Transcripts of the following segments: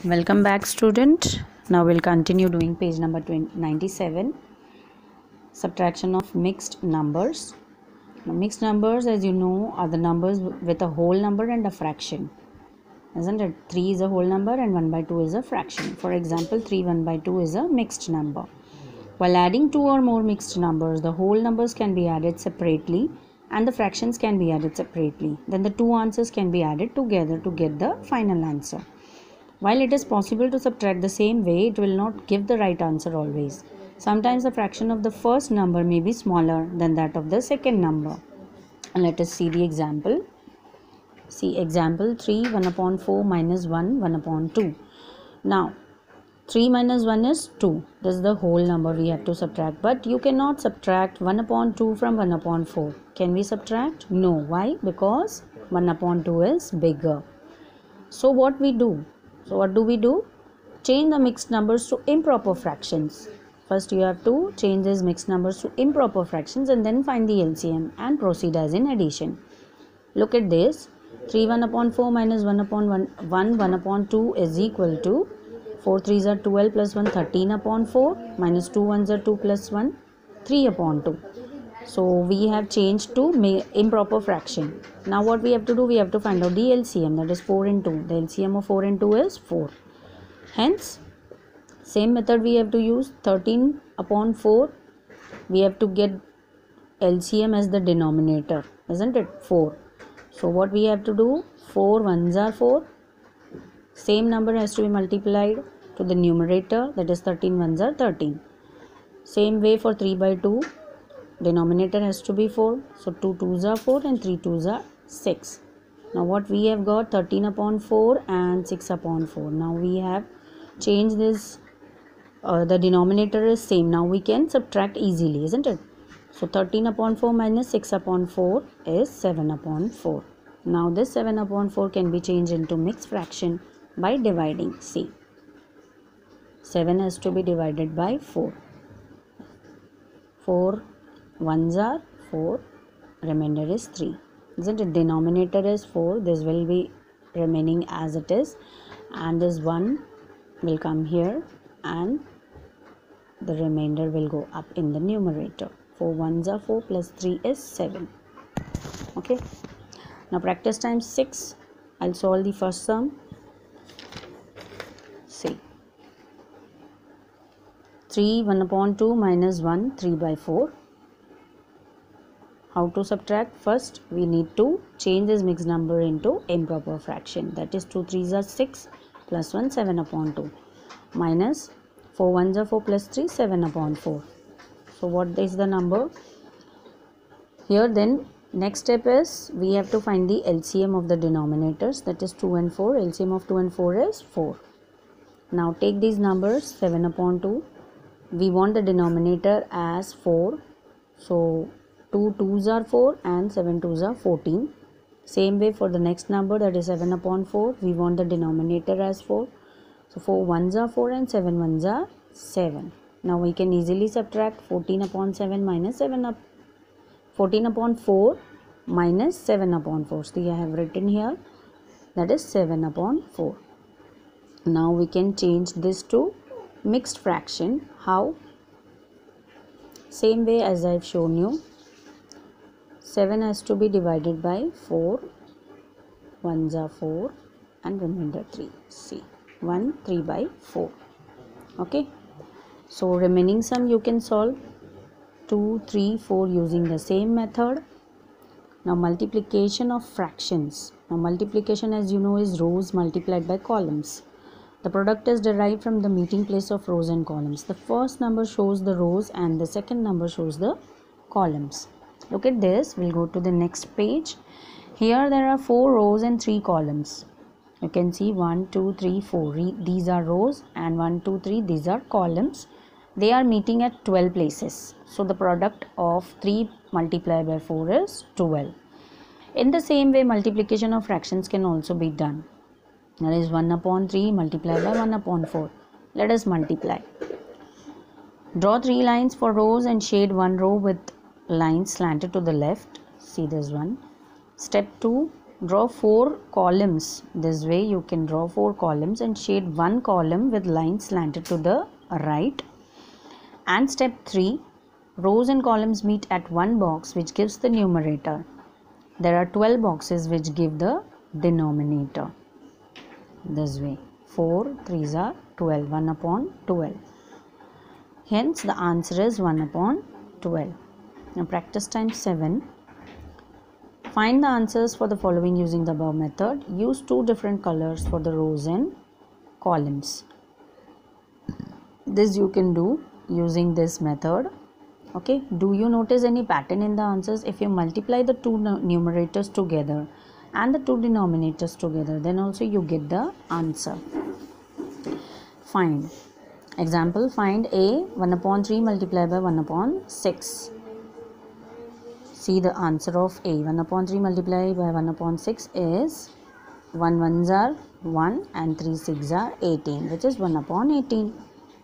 Welcome back, student. Now we'll continue doing page number 97, subtraction of mixed numbers. Now, mixed numbers, as you know, are the numbers with a whole number and a fraction, isn't it? 3 is a whole number and 1 by 2 is a fraction. For example, 3 1 by 2 is a mixed number. While adding two or more mixed numbers, the whole numbers can be added separately and the fractions can be added separately. Then the two answers can be added together to get the final answer. While it is possible to subtract the same way, it will not give the right answer always. Sometimes the fraction of the first number may be smaller than that of the second number. And let us see the example. See example 3, 1 upon 4 minus 1, 1 upon 2. Now, 3 minus 1 is 2. This is the whole number we have to subtract. But you cannot subtract 1 upon 2 from 1 upon 4. Can we subtract? No. Why? Because 1 upon 2 is bigger. So what we do? What do we do? Change the mixed numbers to improper fractions. First you have to change these mixed numbers to improper fractions and then find the LCM and proceed as in addition. Look at this. 3 1 upon 4 minus 1 upon 1 upon 2 is equal to 4 3s are 12 plus 1 13 upon 4 minus 2 1s are 2 plus 1 3 upon 2. So we have changed to improper fraction. Now what we have to do, we have to find out the LCM, that is 4 and 2. The LCM of 4 and 2 is 4. Hence, same method we have to use. 13 upon 4, we have to get LCM as the denominator, isn't it? 4. So what we have to do, 4 1s are 4. Same number has to be multiplied to the numerator, that is 13 1s are 13. Same way for 3 by 2. Denominator has to be 4. So 2 2s are 4 and 3 2s are 6. Now what we have got, 13 upon 4 and 6 upon 4. Now we have changed this. The denominator is same. Now we can subtract easily, isn't it? So 13 upon 4 minus 6 upon 4 is 7 upon 4. Now this 7 upon 4 can be changed into mixed fraction by dividing. See, 7 has to be divided by 4. 4 1s are 4, remainder is 3. Isn't it? Denominator is 4, this will be remaining as it is, and this 1 will come here and the remainder will go up in the numerator. 4 1s are 4 plus 3 is 7. Okay. Now practice times 6. I'll solve the first sum. See. 3 1 upon 2 minus 1 3 by 4. How to subtract? First, we need to change this mixed number into improper fraction. That is 2 3s are 6 plus 1 7 upon 2 minus 4 1s are 4 plus 3 7 upon 4. So what is the number? Here then next step is we have to find the LCM of the denominators, that is 2 and 4. LCM of 2 and 4 is 4. Now take these numbers 7 upon 2. We want the denominator as 4. So 2 2s are 4 and 7 2s are 14. Same way for the next number, that is 7 upon 4. We want the denominator as 4. So 4 1s are 4 and 7 1s are 7. Now we can easily subtract 14 upon 7 minus 14 upon 4 minus 7 upon 4. See, I have written here, that is 7 upon 4. Now we can change this to mixed fraction. How? Same way as I have shown you. 7 has to be divided by 4. 1s are 4 and remainder 3. See, 1 3 by 4. Okay. So remaining sum you can solve 2 3 4 using the same method. Now multiplication of fractions. Now multiplication, as you know, is rows multiplied by columns. The product is derived from the meeting place of rows and columns. The first number shows the rows and the second number shows the columns. Look at this. We'll go to the next page. Here there are 4 rows and 3 columns. You can see 1 2 3 4. These are rows and 1 2 3 these are columns. They are meeting at 12 places. So the product of 3 multiplied by 4 is 12. In the same way, multiplication of fractions can also be done. That is 1 upon 3 multiplied by 1 upon 4. Let us multiply. Draw 3 lines for rows and shade one row with lines slanted to the left. See this one. Step 2. Draw 4 columns. This way you can draw 4 columns and shade one column with lines slanted to the right. And step 3, rows and columns meet at one box which gives the numerator. There are 12 boxes which give the denominator. This way, 4 3s are 12, 1 upon 12. Hence the answer is 1 upon 12. Now practice time 7. Find the answers for the following using the above method. Use 2 different colors for the rows and columns. This you can do using this method. Okay, do you notice any pattern in the answers? If you multiply the 2 numerators together and the 2 denominators together, then also you get the answer. Find. Example, find A, 1 upon 3 multiplied by 1 upon 6. See the answer of A. 1 upon 3 multiplied by 1 upon 6 is 1 1s are 1 and 3 6 are 18, which is 1 upon 18.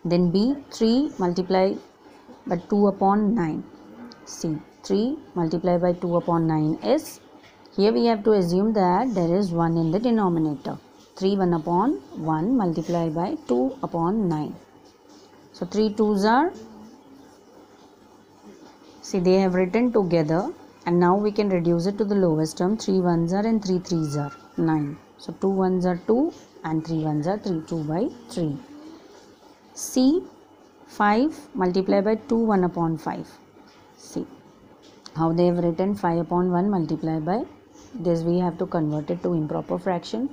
Then B, 3 multiplied by 2 upon 9. C, 3 multiplied by 2 upon 9 is, here we have to assume that there is 1 in the denominator. 3 1 upon 1 multiplied by 2 upon 9. So 3 2s are, see they have written together, and now we can reduce it to the lowest term. 3 1s are and 3 3s are 9. So 2 1s are 2 and 3 1s are 3, 2 by 3. C, 5 multiplied by 2 1 upon 5. See how they have written 5 upon 1 multiplied by this, we have to convert it to improper fraction.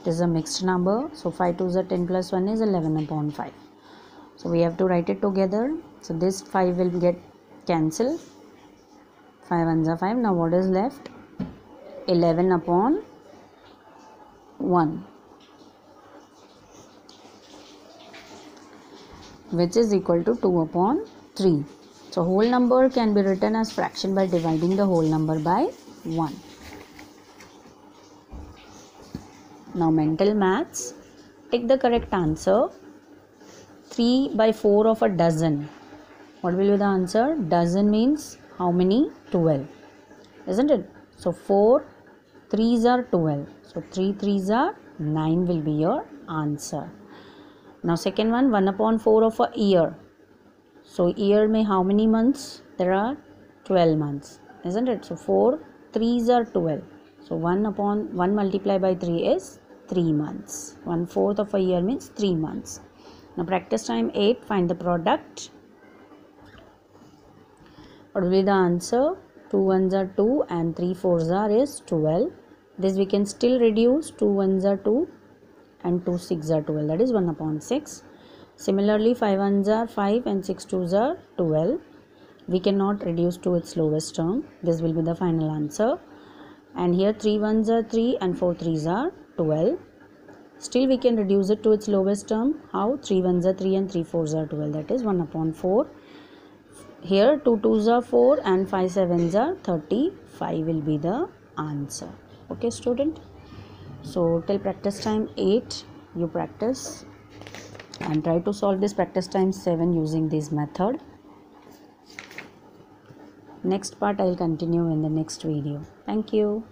It is a mixed number, so 5 2s are 10 plus 1 is 11 upon 5. So we have to write it together. So this 5 will get cancelled. 5 1s are 5. Now what is left? 11 upon 1, which is equal to 2 upon 3. So whole number can be written as fraction by dividing the whole number by 1. Now mental maths. Take the correct answer. 3 by 4 of a dozen. What will be the answer? Dozen means how many? 12. Isn't it? So 4 3s are 12. So 3 3s are 9 will be your answer. Now second one, 1 upon 4 of a year. So year may how many months? There are 12 months. Isn't it? So 4 3s are 12. So 1 upon 1 multiplied by 3 is 3 months. 1/4 of a year means 3 months. Now practice time 8. Find the product. What will be the answer? 2 1s are 2 and 3 4s are is 12. This we can still reduce. 2 1s are 2 and 2 6 are 12. That is 1 upon 6. Similarly 5 1s are 5 and 6 2s are 12. We cannot reduce to its lowest term. This will be the final answer. And here 3 1s are 3 and 4 3s are 12. Still we can reduce it to its lowest term. How? 3 1s are 3 and 3 4s are 12. That is 1 upon 4. Here 2 2s are 4 and 5 7s are 35 will be the answer. Okay student. So till practice time 8 you practice and try to solve this practice time 7 using this method. Next part I will continue in the next video. Thank you.